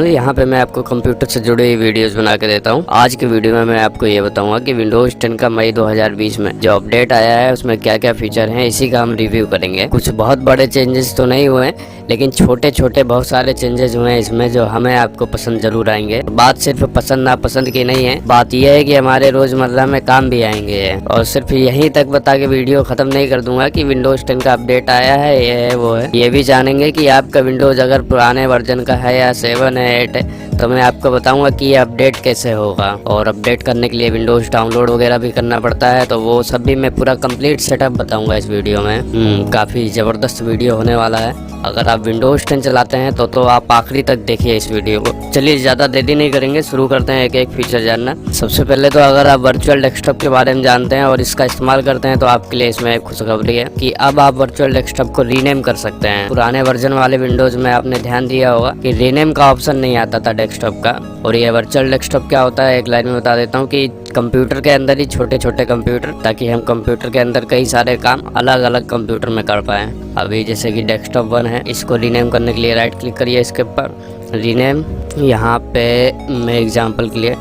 Channel. यहाँ पे मैं आपको कंप्यूटर से जुड़ी हुई वीडियोस बना के देता हूँ। आज की वीडियो में मैं आपको ये बताऊंगा कि विंडोज 10 का मई 2020 में जो अपडेट आया है उसमें क्या क्या फीचर हैं, इसी का हम रिव्यू करेंगे। कुछ बहुत बड़े चेंजेस तो नहीं हुए, लेकिन छोटे छोटे बहुत सारे चेंजेस हुए हैं इसमें, जो हमें आपको पसंद जरूर आएंगे। बात सिर्फ पसंद नापसंद की नहीं है, बात यह है कि हमारे रोजमर्रा में काम भी आएंगे। और सिर्फ यहीं तक बता के वीडियो खत्म नहीं कर दूंगा कि विंडोज 10 का अपडेट आया है, ये है वो है। ये भी जानेंगे कि आपका विंडोज अगर पुराने वर्जन का है या 7 है 8 है, तो मैं आपको बताऊंगा कि ये अपडेट कैसे होगा। और अपडेट करने के लिए विंडोज डाउनलोड वगैरह भी करना पड़ता है, तो वो सब भी मैं पूरा कंप्लीट सेटअप बताऊंगा इस वीडियो में। काफ़ी ज़बरदस्त वीडियो होने वाला है। अगर आप विंडोज 10 चलाते हैं तो आप आखिरी तक देखिए इस वीडियो को। चलिए ज़्यादा देरी नहीं करेंगे, शुरू करते हैं एक एक फीचर जानना। सबसे पहले तो अगर आप वर्चुअल डेस्कटॉप के बारे में जानते हैं और इसका इस्तेमाल करते हैं, तो आपके लिए इसमें एक खुशखबरी है कि अब आप वर्चुअल डेस्कटॉप को रीनेम कर सकते हैं। पुराने वर्जन वाले विंडोज में आपने ध्यान दिया होगा कि रीनेम का ऑप्शन नहीं आता था डेस्कटॉप का। और ये वर्चुअल डेस्कटॉप क्या होता है, एक लाइन में बता देता हूँ कि कंप्यूटर के अंदर ही छोटे छोटे कंप्यूटर, ताकि हम कंप्यूटर के अंदर कई सारे काम अलग अलग कंप्यूटर में कर पाए। अभी जैसे कि डेस्कटॉप 1 है, इसको रीनेम करने के लिए राइट क्लिक करिए इसके ऊपर, रीनेम। यहाँ पे मैं एग्जांपल के लिए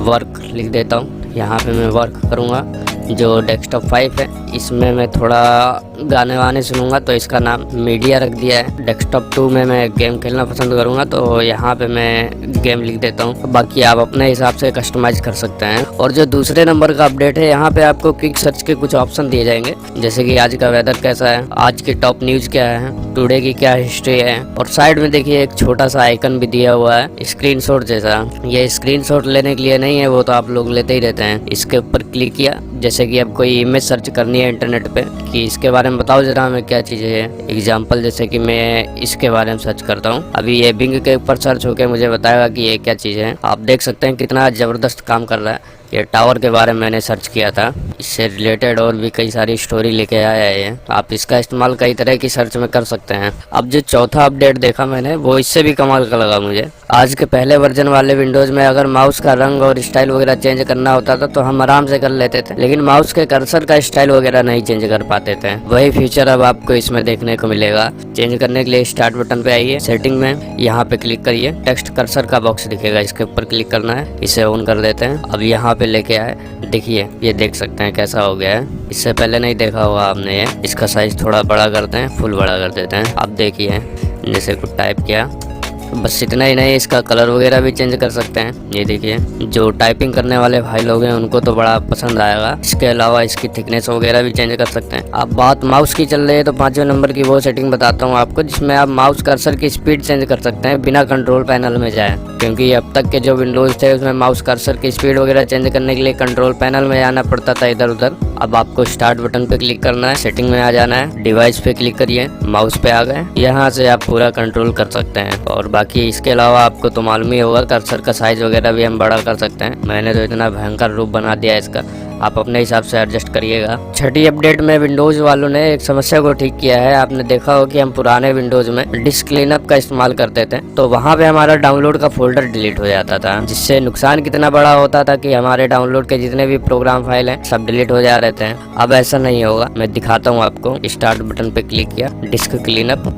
वर्क लिख देता हूँ। यहाँ पे मैं वर्क करूँगा। जो डेस्कटॉप 5 है इसमें मैं थोड़ा गाने वाने सुनूंगा, तो इसका नाम मीडिया रख दिया है। डेस्कटॉप 2 में मैं गेम खेलना पसंद करूंगा, तो यहाँ पे मैं गेम लिख देता हूँ। बाकी आप अपने हिसाब से कस्टमाइज कर सकते हैं। और जो दूसरे नंबर का अपडेट है, यहाँ पे आपको क्विक सर्च के कुछ ऑप्शन दिए जाएंगे, जैसे कि आज का वेदर कैसा है, आज की टॉप न्यूज क्या है, टुडे की क्या हिस्ट्री है। और साइड में देखिए एक छोटा सा आइकन भी दिया हुआ है स्क्रीनशॉट जैसा। ये स्क्रीनशॉट लेने के लिए नहीं है, वो तो आप लोग लेते ही रहते हैं। इसके ऊपर क्लिक किया, जैसे कि अब कोई इमेज सर्च करनी है इंटरनेट पे कि इसके बारे में बताओ जरा हमें क्या चीज़ है। एग्जांपल जैसे कि मैं इसके बारे में सर्च करता हूँ। अभी ये बिंग के ऊपर सर्च होकर मुझे बताएगा कि ये क्या चीज़ है। आप देख सकते हैं कितना ज़बरदस्त काम कर रहा है। ये टावर के बारे में मैंने सर्च किया था, इससे रिलेटेड और भी कई सारी स्टोरी लेके आया है ये। आप इसका इस्तेमाल कई तरह की सर्च में कर सकते हैं। अब जो चौथा अपडेट देखा मैंने, वो इससे भी कमाल का लगा मुझे। आज के पहले वर्जन वाले विंडोज में अगर माउस का रंग और स्टाइल वगैरह चेंज करना होता था तो हम आराम से कर लेते थे, लेकिन माउस के कर्सर का स्टाइल वगैरह नहीं चेंज कर पाते थे। वही फीचर अब आपको इसमें देखने को मिलेगा। चेंज करने के लिए स्टार्ट बटन पे आइए, सेटिंग में यहाँ पे क्लिक करिए, टेक्स्ट कर्सर का बॉक्स दिखेगा, इसके ऊपर क्लिक करना है, इसे ऑन कर देते हैं। अब यहाँ पे लेके आए, देखिए ये देख सकते हैं कैसा हो गया है। इससे पहले नहीं देखा होगा आपने ये। इसका साइज थोड़ा बड़ा करते हैं, फुल बड़ा कर देते हैं। अब देखिए जैसे कुछ टाइप किया, बस इतना ही नहीं, इसका कलर वगैरह भी चेंज कर सकते हैं। ये देखिए, जो टाइपिंग करने वाले भाई लोग हैं उनको तो बड़ा पसंद आएगा। इसके अलावा इसकी थिकनेस वगैरह भी चेंज कर सकते हैं। अब बात माउस की चल रही है, तो 5वें नंबर की वो सेटिंग बताता हूँ आपको, जिसमें आप माउस कर्सर की स्पीड चेंज कर सकते हैं बिना कंट्रोल पैनल में जाए। क्योंकि अब तक के जो विंडोज थे उसमें माउस कर्सर की स्पीड वगैरह चेंज करने के लिए कंट्रोल पैनल में जाना पड़ता था इधर उधर। अब आपको स्टार्ट बटन पे क्लिक करना है, सेटिंग में आ जाना है, डिवाइस पे क्लिक करिए, माउस पे आ गए, यहाँ से आप पूरा कंट्रोल कर सकते हैं। और बाकी इसके अलावा आपको तो मालूम ही होगा, कर्सर का साइज वगैरह भी हम बड़ा कर सकते हैं। मैंने तो इतना भयंकर रूप बना दिया है इसका, आप अपने हिसाब से एडजस्ट करिएगा। छठी अपडेट में विंडोज वालों ने एक समस्या को ठीक किया है। आपने देखा हो कि हम पुराने विंडोज में डिस्क क्लीनअप का इस्तेमाल करते थे, तो वहाँ पे हमारा डाउनलोड का फोल्डर डिलीट हो जाता था, जिससे नुकसान कितना बड़ा होता था कि हमारे डाउनलोड के जितने भी प्रोग्राम फाइल हैं सब डिलीट हो जा रहे थे। अब ऐसा नहीं होगा, मैं दिखाता हूँ आपको। स्टार्ट बटन पे क्लिक किया, डिस्क क्लीनअप,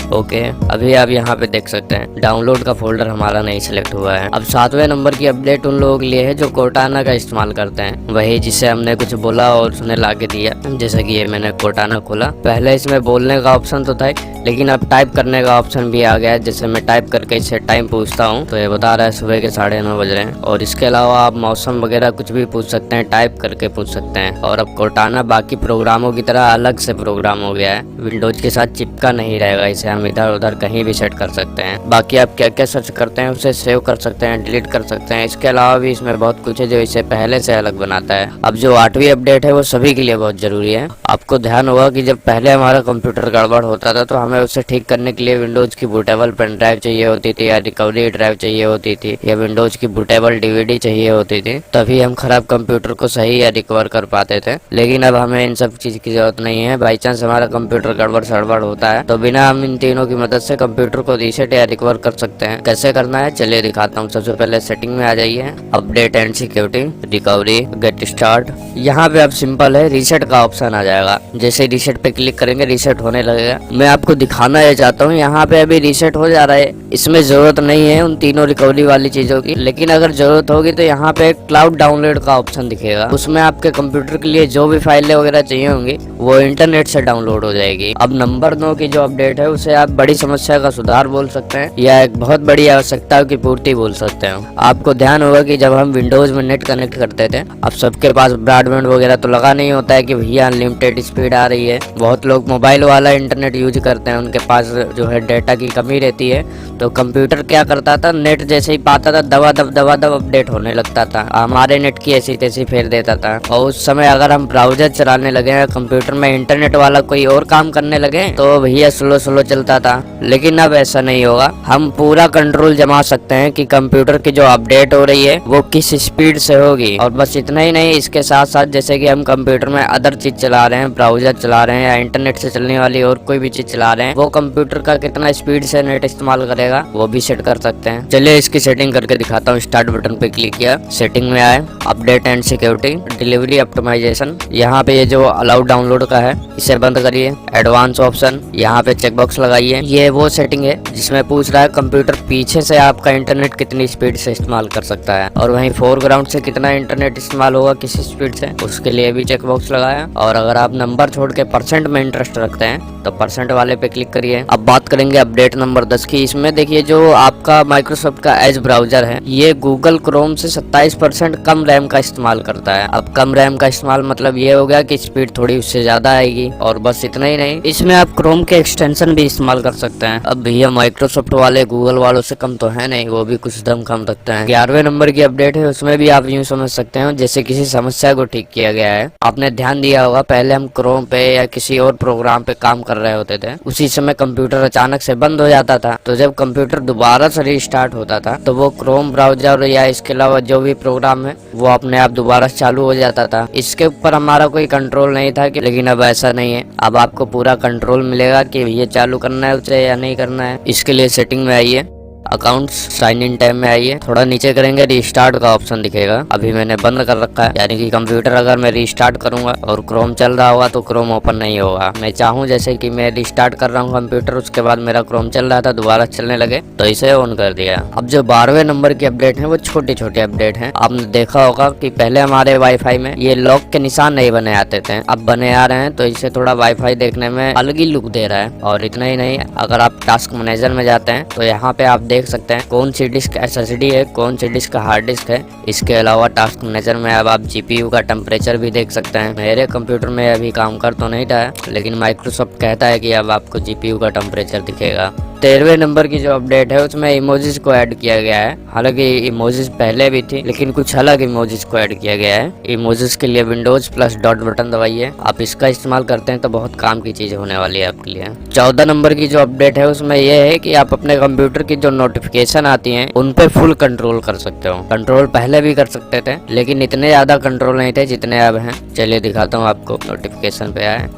ओके। अभी आप यहाँ पे देख सकते हैं डाउनलोड का फोल्डर हमारा नहीं सिलेक्ट हुआ है। अब 7वें नंबर की अपडेट उन लोगों के लिए है जो कोर्टाना का इस्तेमाल करते हैं, वही जिसे हमने कुछ बोला और उसने ला के दिया। जैसे कि ये मैंने कोर्टाना खोला, पहले इसमें बोलने का ऑप्शन तो था, लेकिन अब टाइप करने का ऑप्शन भी आ गया है। जैसे मैं टाइप करके इससे टाइम पूछता हूँ तो ये बता रहा है सुबह के 9:30 बज रहे हैं। और इसके अलावा आप मौसम वगैरह कुछ भी पूछ सकते हैं, टाइप करके पूछ सकते हैं। और अब कोर्टाना बाकी प्रोग्रामों की तरह अलग से प्रोग्राम हो गया है, विंडोज के साथ चिपका नहीं रहेगा। इसे हम इधर उधर कहीं भी सेट कर सकते हैं। बाकी आप क्या क्या सर्च करते हैं उसे सेव कर सकते हैं, डिलीट कर सकते हैं। इसके अलावा भी इसमें बहुत कुछ है जो इसे पहले से अलग बनाता है। अब जो 8वीं अपडेट है वो सभी के लिए बहुत जरूरी है। आपको ध्यान होगा कि जब पहले हमारा कंप्यूटर गड़बड़ होता था तो हमें उसे ठीक करने के लिए विंडोज की बूटेबल पेन ड्राइव चाहिए होती थी, या रिकवरी ड्राइव चाहिए होती थी, या विंडोज की बूटेबल डीवीडी चाहिए होती थी, तभी हम खराब कंप्यूटर को सही या रिकवर कर पाते थे। लेकिन अब हमें इन सब चीज की जरूरत नहीं है। बाई चांस हमारा कंप्यूटर गड़बड़ सड़बड़ होता है तो बिना हम इन तीनों की मदद से कंप्यूटर को रीसेट या रिकवर कर सकते हैं। कैसे करना है चलिए दिखाता हूँ। सबसे पहले सेटिंग में आ जाइए, update and security, recovery, get start. यहाँ पे अब सिंपल है, रीसेट का ऑप्शन आ जाएगा। जाएगा। जैसे रीसेट पे क्लिक करेंगे रीसेट होने लगेगा। मैं आपको दिखाना ये चाहता हूँ, यहाँ पे अभी रीसेट हो जा रहा है, इसमें जरूरत नहीं है उन तीनों रिकवरी वाली चीजों की, लेकिन अगर जरूरत होगी तो यहाँ पे क्लाउड डाउनलोड का ऑप्शन दिखेगा, उसमें आपके कंप्यूटर के लिए जो भी फाइलें वगैरह चाहिए होंगी वो इंटरनेट से डाउनलोड हो जाएगी। अब नंबर 9 की जो अपडेट है उसे आप बड़ी समस्या का सुधार बोल सकते हैं या एक बहुत बड़ी आवश्यकताओं की पूर्ति बोल सकते हैं। आपको ध्यान होगा कि जब हम विंडोज में नेट कनेक्ट करते थे, अब सबके पास ब्रॉडबैंड वगैरह तो लगा नहीं होता है कि भैया अनलिमिटेड स्पीड आ रही है। बहुत लोग मोबाइल वाला इंटरनेट यूज करते हैं, उनके पास जो है डेटा की कमी रहती है। तो कंप्यूटर क्या करता था, नेट जैसे ही पाता था दबा दब अपडेट होने लगता था, हमारे नेट की ऐसी तैसी फेर देता था। और उस समय अगर हम ब्राउजर चलाने लगे हैं, कंप्यूटर में इंटरनेट वाला कोई और काम करने लगे तो भैया स्लो चलता था। लेकिन अब ऐसा नहीं होगा, हम पूरा कंट्रोल जमा सकते हैं कि कंप्यूटर की जो अपडेट हो रही है वो किस स्पीड से होगी। और बस इतना ही नहीं, इसके साथ साथ जैसे कि हम कंप्यूटर में अदर चीज चला रहे हैं, ब्राउजर चला रहे हैं या इंटरनेट से चलने वाली और कोई भी चीज चला रहे हैं, वो कंप्यूटर का कितना स्पीड से नेट इस्तेमाल करेगा वो भी सेट कर सकते हैं। चलिए इसकी सेटिंग करके दिखाता हूँ। स्टार्ट बटन पे क्लिक किया, सेटिंग में आए, update and security, delivery optimisation, यहाँ पे ये जो अलाउड डाउनलोड का है इसे बंद करिए। एडवांस ऑप्शन, यहाँ पे चेकबॉक्स लगाइए। ये वो सेटिंग है जिसमें पूछ रहा है कंप्यूटर पीछे से आपका इंटरनेट कितनी स्पीड से इस्तेमाल कर सकता है, और वहीं फोरग्राउंड से कितना इंटरनेट इस्तेमाल होगा किस स्पीड से, उसके लिए भी चेकबॉक्स लगाया। और अगर आप नंबर छोड़ के परसेंट में इंटरेस्ट रखते हैं तो परसेंट वाले पे क्लिक करिए। अब बात करेंगे अपडेट नंबर 10 की। इसमें देखिए जो आपका माइक्रोसॉफ्ट का एज ब्राउजर है ये गूगल क्रोम से 27% कम रैम का इस्तेमाल करता है। अब कम रैम का इस्तेमाल मतलब ये हो गया कि स्पीड थोड़ी उससे ज्यादा आएगी। और बस इतना ही नहीं, इसमें आप क्रोम के एक्सटेंशन भी इस्तेमाल कर सकते हैं। अब भैया माइक्रोसॉफ्ट वाले गूगल वालों से कम तो है नहीं, वो भी कुछ दम कम रखते हैं। 11वें नंबर की अपडेट है, उसमें भी आप यूँ समझ सकते हैं जैसे किसी समस्या को ठीक किया गया है। आपने ध्यान दिया होगा पहले हम क्रोम पे या किसी और प्रोग्राम पे काम कर रहे होते थे, उसी समय कंप्यूटर अचानक से बंद हो जाता था, तो जब कंप्यूटर दोबारा से रीस्टार्ट होता था तो वो क्रोम ब्राउजर या इसके अलावा जो भी प्रोग्राम है वो अपने आप दोबारा चालू हो जाता था। इसके ऊपर हमारा कोई कंट्रोल नहीं था कि, लेकिन अब ऐसा नहीं है, अब आपको पूरा कंट्रोल मिलेगा कि ये चालू करना है उसे या नहीं करना है। इसके लिए सेटिंग में आइए, अकाउंट्स, साइन इन टाइम में आइए, थोड़ा नीचे करेंगे रिस्टार्ट का ऑप्शन दिखेगा। अभी मैंने बंद कर रखा है, यानी कि कंप्यूटर अगर मैं रिस्टार्ट करूंगा और क्रोम चल रहा होगा तो क्रोम ओपन नहीं होगा। मैं चाहूं जैसे कि मैं रिस्टार्ट कर रहा हूं कंप्यूटर, उसके बाद मेरा क्रोम चल रहा था दोबारा चलने लगे तो इसे ऑन कर दिया। अब जो 12वें नंबर की अपडेट है वो छोटी छोटी अपडेट है। आपने देखा होगा कि पहले हमारे वाईफाई में ये लॉक के निशान नहीं बने आते थे, अब बने आ रहे हैं, तो इससे थोड़ा वाईफाई देखने में अलग ही लुक दे रहा है। और इतना ही नहीं, अगर आप टास्क मैनेजर में जाते हैं तो यहाँ पे आप देख सकते हैं कौन सी डिस्क एसएसडी है, कौन सी डिस्क हार्ड डिस्क है। इसके अलावा टास्क मैनेजर में अब आप जीपीयू का टेम्परेचर भी देख सकते हैं। मेरे कंप्यूटर में अभी काम कर तो नहीं रहा है, लेकिन माइक्रोसॉफ्ट कहता है कि अब आपको जीपीयू का टेम्परेचर दिखेगा। 13वें नंबर की जो अपडेट है उसमें इमोजीज को ऐड किया गया है। हालांकि इमोजीज पहले भी थी, लेकिन कुछ अलग इमोजीज को ऐड किया गया है। इमोजीज के लिए विंडोज प्लस डॉट बटन दबाइए, आप इसका इस्तेमाल करते हैं तो बहुत काम की चीज होने वाली है आपके लिए। 14 नंबर की जो अपडेट है उसमें यह है कि आप अपने कंप्यूटर की जो नोटिफिकेशन आती है उन पे फुल कंट्रोल कर सकते हो। कंट्रोल पहले भी कर सकते थे, लेकिन इतने ज्यादा कंट्रोल नहीं थे जितने अब हैं। चलिए दिखाता हूँ आपको। नोटिफिकेशन पे आए,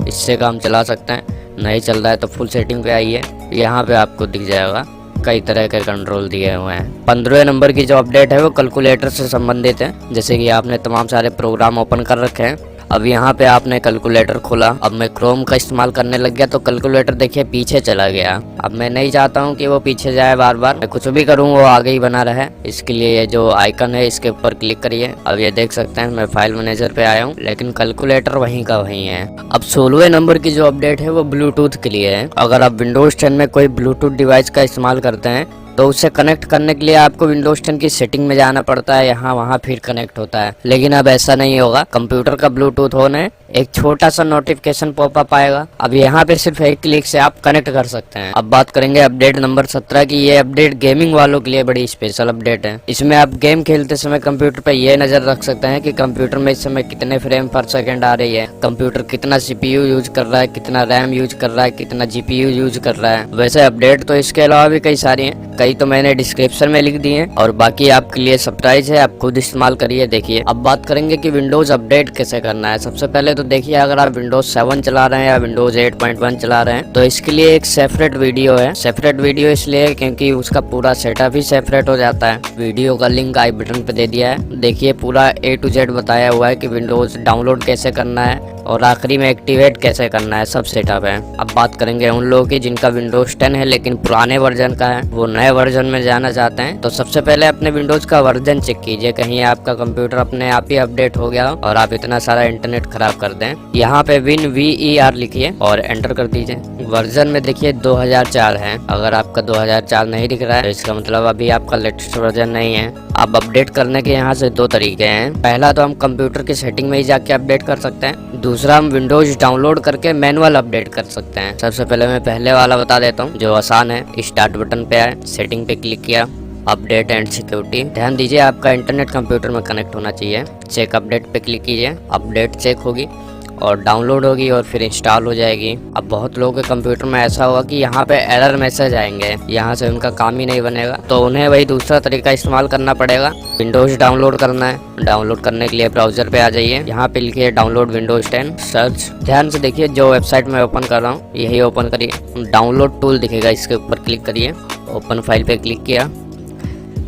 इससे काम चला सकते हैं। नहीं चल रहा है तो फुल सेटिंग पे आइए, यहाँ पे आपको दिख जाएगा कई तरह के कंट्रोल दिए हुए हैं। 15वें नंबर की जो अपडेट है वो कैलकुलेटर से संबंधित है। जैसे कि आपने तमाम सारे प्रोग्राम ओपन कर रखे हैं, अब यहाँ पे आपने कैलकुलेटर खोला। अब मैं क्रोम का इस्तेमाल करने लग गया तो कैलकुलेटर देखिए पीछे चला गया। अब मैं नहीं चाहता हूँ कि वो पीछे जाए बार बार, मैं कुछ भी करूँ वो आगे ही बना रहे। इसके लिए ये जो आइकन है इसके ऊपर क्लिक करिए। अब ये देख सकते हैं मैं फाइल मैनेजर पे आया हूँ, लेकिन कैलकुलेटर वहीं का वहीं है। अब 16वें नंबर की जो अपडेट है वो ब्लूटूथ के लिए है। अगर आप विंडोज 10 में कोई ब्लूटूथ डिवाइस का इस्तेमाल करते हैं तो उससे कनेक्ट करने के लिए आपको विंडोज 10 की सेटिंग में जाना पड़ता है, यहाँ वहाँ फिर कनेक्ट होता है। लेकिन अब ऐसा नहीं होगा, कंप्यूटर का ब्लूटूथ होने एक छोटा सा नोटिफिकेशन पॉपअप आएगा। अब यहाँ पे सिर्फ एक क्लिक से आप कनेक्ट कर सकते हैं। अब बात करेंगे अपडेट नंबर 17 की। ये अपडेट गेमिंग वालों के लिए बड़ी स्पेशल अपडेट है। इसमें आप गेम खेलते समय कंप्यूटर पे ये नजर रख सकते हैं कि कंप्यूटर में इस समय कितने फ्रेम पर सेकंड आ रही है, कंप्यूटर कितना सीपीयू यूज कर रहा है, कितना रैम यूज कर रहा है, कितना जीपीयू यूज कर रहा है। वैसे अपडेट तो इसके अलावा भी कई सारी हैं, कई तो मैंने डिस्क्रिप्शन में लिख दिए हैं और बाकी आपके लिए सरप्राइज है, आप खुद इस्तेमाल करिए। देखिए अब बात करेंगे कि विंडोज अपडेट कैसे करना है। सबसे पहले तो देखिए, अगर आप विंडोज 7 चला रहे हैं या विंडोज 8.1 चला रहे हैं तो इसके लिए एक सेपरेट वीडियो है। सेपरेट वीडियो इसलिए क्योंकि उसका पूरा सेटअप ही सेपरेट हो जाता है। वीडियो का लिंक आई बटन पे दे दिया है। देखिए पूरा A to Z बताया हुआ है कि विंडोज डाउनलोड कैसे करना है और आखिरी में एक्टिवेट कैसे करना है, सब सेटअप है। अब बात करेंगे उन लोगों की जिनका विंडोज 10 है लेकिन पुराने वर्जन का है, वो नए वर्जन में जाना चाहते हैं। तो सबसे पहले अपने विंडोज का वर्जन चेक कीजिए, कहीं आपका कंप्यूटर अपने आप ही अपडेट हो गया और आप इतना सारा इंटरनेट खराब कर दें। यहाँ पे WinVer लिखिए और एंटर कर दीजिए। वर्जन में देखिए 2004 है। अगर आपका 2004 नहीं दिख रहा है तो इसका मतलब अभी आपका लेटेस्ट वर्जन नहीं है। अब अपडेट करने के यहाँ से दो तरीके हैं। पहला तो हम कंप्यूटर की सेटिंग में ही जाके अपडेट कर सकते हैं, दूसरा हम विंडोज डाउनलोड करके मैनुअल अपडेट कर सकते हैं। सबसे पहले मैं पहले वाला बता देता हूँ जो आसान है। स्टार्ट बटन पे आए, सेटिंग पे क्लिक किया, अपडेट एंड सिक्योरिटी। ध्यान दीजिए आपका इंटरनेट कंप्यूटर में कनेक्ट होना चाहिए। चेक अपडेट पे क्लिक कीजिए, अपडेट चेक होगी और डाउनलोड होगी और फिर इंस्टॉल हो जाएगी। अब बहुत लोगों के कंप्यूटर में ऐसा होगा कि यहाँ पे एरर मैसेज आएंगे, यहाँ से उनका काम ही नहीं बनेगा, तो उन्हें वही दूसरा तरीका इस्तेमाल करना पड़ेगा। विंडोज डाउनलोड करना है, डाउनलोड करने के लिए ब्राउजर पे आ जाइए, यहाँ पे लिखिए डाउनलोड विंडोज 10, सर्च। ध्यान से देखिए जो वेबसाइट में ओपन कर रहा हूँ यही ओपन करिए। डाउनलोड टूल दिखेगा, इसके ऊपर क्लिक करिए, ओपन फाइल पे क्लिक किया,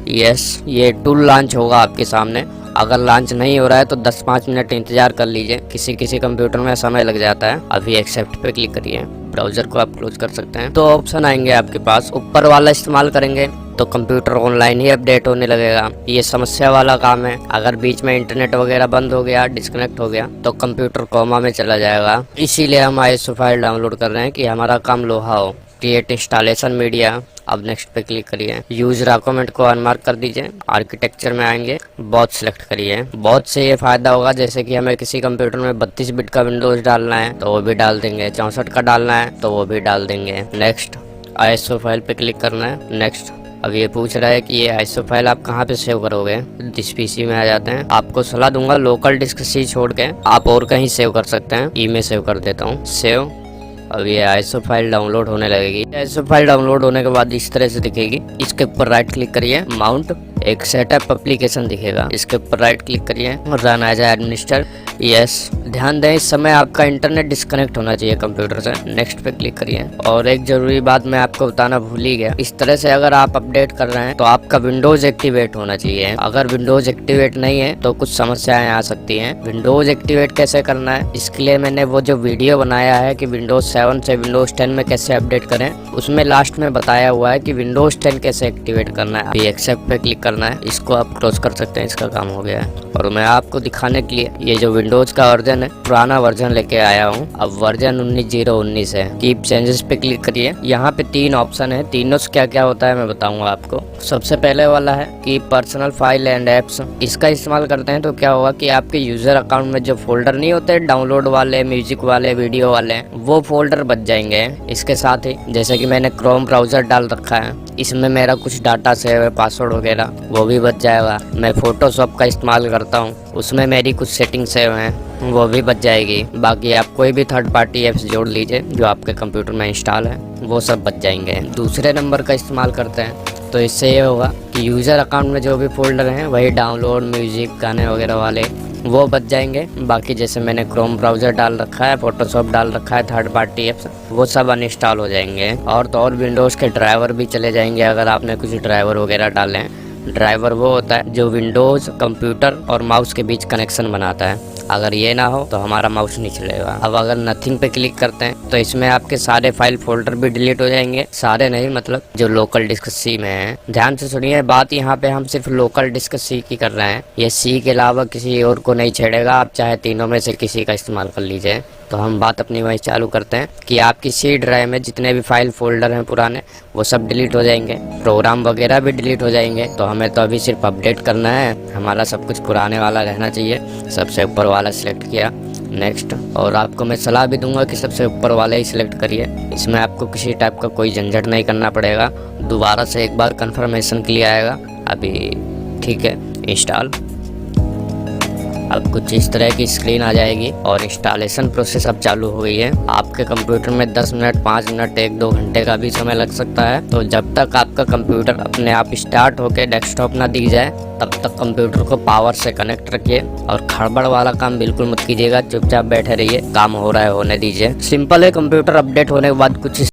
यस ये टूल लॉन्च होगा आपके सामने। अगर लॉन्च नहीं हो रहा है तो 10-5 मिनट इंतजार कर लीजिए, किसी कंप्यूटर में समय लग जाता है। अभी एक्सेप्ट पे क्लिक करिए, ब्राउजर को आप क्लोज कर सकते हैं। तो ऑप्शन आएंगे आपके पास, ऊपर वाला इस्तेमाल करेंगे तो कंप्यूटर ऑनलाइन ही अपडेट होने लगेगा। ये समस्या वाला काम है। अगर बीच में इंटरनेट वगैरह बंद हो गया, डिस्कनेक्ट हो गया तो कंप्यूटर कोमा में चला जाएगा। इसीलिए हम ISO फाइल डाउनलोड कर रहे हैं कि हमारा काम लोहा हो। क्रिएट इंस्टॉलेशन मीडिया, अब नेक्स्ट पे क्लिक करिए। यूज डॉक्यूमेंट को अनमार्क कर दीजिए। आर्किटेक्चर में आएंगे, बहुत सिलेक्ट करिए। बहुत से ये फायदा होगा, जैसे कि हमें किसी कंप्यूटर में 32 बिट का विंडोज डालना है तो वो भी डाल देंगे, 64 का डालना है तो वो भी डाल देंगे। नेक्स्ट ISO फाइल पे क्लिक करना है, नेक्स्ट। अब ये पूछ रहा है कि ये ISO फाइल आप कहाँ पे सेव करोगे। दिस PC में आ जाते हैं। आपको सलाह दूंगा लोकल डिस्क C छोड़ के आप और कहीं सेव कर सकते हैं। ई में सेव कर देता हूँ, सेव। अब ये ISO फाइल डाउनलोड होने लगेगी। ISO फाइल डाउनलोड होने के बाद इस तरह से दिखेगी। इसके ऊपर राइट क्लिक करिए, माउंट, एक सेटअप एप्लीकेशन दिखेगा, इसके ऊपर राइट क्लिक करिए, रन एज एडमिनिस्टर, यस। ध्यान दें इस समय आपका इंटरनेट डिस्कनेक्ट होना चाहिए कंप्यूटर से। नेक्स्ट पे क्लिक करिए। और एक जरूरी बात मैं आपको बताना भूल ही गया, इस तरह से अगर आप अपडेट कर रहे हैं तो आपका विंडोज एक्टिवेट होना चाहिए। अगर विंडोज एक्टिवेट नहीं है तो कुछ समस्याएं आ सकती हैं। विंडोज एक्टिवेट कैसे करना है, इसके लिए मैंने वो जो वीडियो बनाया है कि विंडोज 7 से विंडोज 10 में कैसे अपडेट करें, उसमें लास्ट में बताया हुआ है कि विंडोज 10 कैसे एक्टिवेट करना है। अभी एक्सेप्ट पे क्लिक करना है, इसको आप क्लोज कर सकते हैं, इसका काम हो गया है। और मैं आपको दिखाने के लिए ये जो विंडोज का वर्जन है, पुराना वर्जन लेके आया हूँ। अब वर्जन 19.0.19 है। कीप चेंजेस पे क्लिक करिए। यहाँ पे 3 ऑप्शन है, तीनों से क्या क्या होता है मैं बताऊंगा आपको। सबसे पहले वाला है कि पर्सनल फाइल एंड एप्स, इसका इस्तेमाल करते हैं तो क्या होगा कि आपके यूजर अकाउंट में जो फोल्डर नहीं होते डाउनलोड वाले, म्यूजिक वाले, वीडियो वाले, वो फोल्डर बच जाएंगे। इसके साथ ही जैसे कि मैंने क्रोम ब्राउजर डाल रखा है, इसमें मेरा कुछ डाटा सेव है, पासवर्ड वगैरह, वो भी बच जाएगा। मैं फोटोशॉप का इस्तेमाल करता हूँ, उसमें मेरी कुछ सेटिंग सेव हैं, वो भी बच जाएगी। बाकी आप कोई भी थर्ड पार्टी ऐप्स जोड़ लीजिए जो आपके कंप्यूटर में इंस्टॉल है, वो सब बच जाएंगे। दूसरे नंबर का इस्तेमाल करते हैं तो इससे ये होगा कि यूज़र अकाउंट में जो भी फोल्डर हैं वही डाउनलोड, म्यूजिक, गाने वगैरह वाले वो बच जाएंगे। बाकी जैसे मैंने क्रोम ब्राउज़र डाल रखा है, फोटोशॉप डाल रखा है, थर्ड पार्टी एप्स, वो सब अनइंस्टॉल हो जाएंगे। और तो और विंडोज़ के ड्राइवर भी चले जाएंगे अगर आपने कुछ ड्राइवर वगैरह डाले हैं। ड्राइवर वो होता है जो विंडोज़, कंप्यूटर और माउस के बीच कनेक्शन बनाता है। अगर ये ना हो तो हमारा माउस नहीं चलेगा। अब अगर नथिंग पे क्लिक करते हैं तो इसमें आपके सारे फाइल फोल्डर भी डिलीट हो जाएंगे। सारे नहीं, मतलब जो लोकल डिस्क C में है। ध्यान से सुनिए बात, यहाँ पे हम सिर्फ लोकल डिस्क C की कर रहे हैं, ये C के अलावा किसी और को नहीं छेड़ेगा। आप चाहे तीनों में से किसी का इस्तेमाल कर लीजिए। तो हम बात अपनी वही चालू करते हैं कि आपकी C ड्राइव में जितने भी फाइल फोल्डर हैं पुराने, वो सब डिलीट हो जाएंगे, प्रोग्राम वगैरह भी डिलीट हो जाएंगे। तो हमें तो अभी सिर्फ अपडेट करना है, हमारा सब कुछ पुराने वाला रहना चाहिए। सबसे ऊपर वाला सिलेक्ट किया, नेक्स्ट। और आपको मैं सलाह भी दूंगा कि सबसे ऊपर वाला ही सिलेक्ट करिए, इसमें आपको किसी टाइप का कोई झंझट नहीं करना पड़ेगा। दोबारा से एक बार कंफर्मेशन के लिए आएगा। अभी ठीक है, इंस्टॉल। अब कुछ इस तरह की स्क्रीन आ जाएगी और इंस्टॉलेशन प्रोसेस अब चालू हो गई है। आपके कंप्यूटर में 10 मिनट, 5 मिनट, 1-2 घंटे का भी समय लग सकता है। तो जब तक आपका कंप्यूटर अपने आप स्टार्ट होकर डेस्कटॉप ना दिख जाए तब तक कंप्यूटर को पावर से कनेक्ट रखिए और खड़बड़ वाला काम बिल्कुल मत कीजिएगा। चुपचाप बैठे रहिए, काम हो रहा है होने दीजिए। सिंपल है, कंप्यूटर अपडेट होने के बाद कुछ